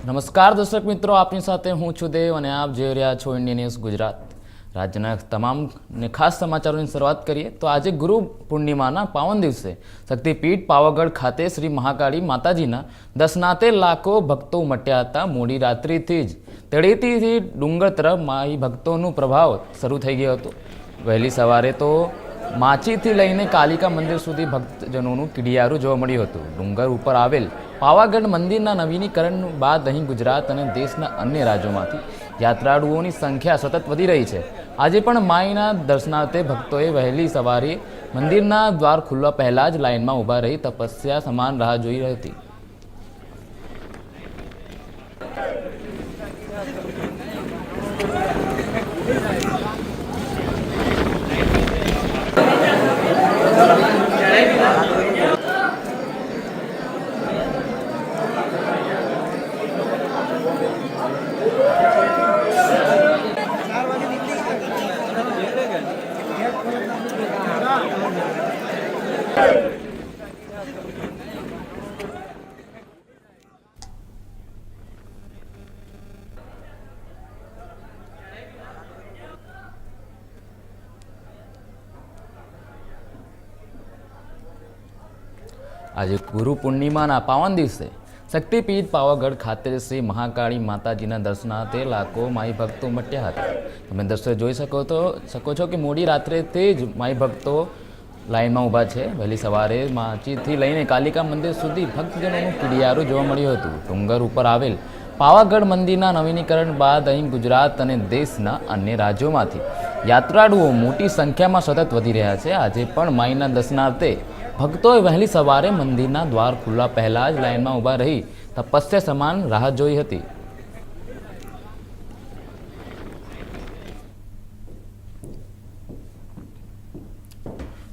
નમસ્કાર દર્શક મિત્રો, આપની સાથે હું છું દેવ અને આપ જોઈ રહ્યા છો ઇન્ડિયન ન્યૂઝ ગુજરાત। રાજ્યના તમામ ને ખાસ સમાચારોની શરૂઆત કરીએ તો આજે ગુરુ પૂર્ણિમાના પાવન દિવસે શક્તિપીઠ પાવાગઢ ખાતે શ્રી મહાકાળી માતાજીના દર્શનાર્થે લાખો ભક્તો ઉમટ્યા હતા। મોડી રાત્રિથી જ તળેટીથી ડુંગર તરફ માઈ ભક્તોનો પ્રભાવ શરૂ થઈ ગયો હતો। વહેલી સવારે તો માચીથી લઈને કાલિકા મંદિર સુધી ભક્તજનોનું કીડિયારું જોવા મળ્યું હતું। ડુંગર ઉપર આવેલ પાવાગઢ મંદિરના નવીનીકરણ બાદ અહીં ગુજરાત અને દેશના અન્ય રાજ્યોમાંથી યાત્રાળુઓની સંખ્યા સતત વધી રહી છે। આજે પણ માઈના દર્શનાર્થે ભક્તોએ વહેલી સવારે મંદિરના દ્વાર ખુલવા પહેલાં જ લાઇનમાં ઊભા રહી તપસ્યા સમાન રાહ જોઈ હતી। આજે ગુરુ પૂર્ણિમાના પાવન દિવસે શક્તિપીઠ પાવાગઢ ખાતે શ્રી મહાકાળી માતાજીના દર્શનાર્થે લાખો માઈ ભક્તો ઉમટ્યા હતા। તમે દર્શક જોઈ શકો છો કે મોડી રાત્રેથી જ માઈ ભક્તો લાઇનમાં ઊભા છે। વહેલી સવારે માચીથી લઈને કાલિકા મંદિર સુધી ભક્તજનોનું કીડિયારું જોવા મળ્યું હતું। ડુંગર ઉપર આવેલ પાવાગઢ મંદિરના નવીનીકરણ બાદ અહીં ગુજરાત અને દેશના અન્ય રાજ્યોમાંથી યાત્રાળુઓ મોટી સંખ્યામાં સતત વધી રહ્યા છે। આજે પણ માઈના દર્શનાર્થે ભક્તોએ વહેલી સવારે મંદિરના દ્વાર ખુલવા પહેલાં જ લાઇનમાં ઊભા રહી તપસ્યા સમાન રાહ જોઈ હતી।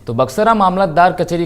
તો બક્સરા મામલતદાર કચેરી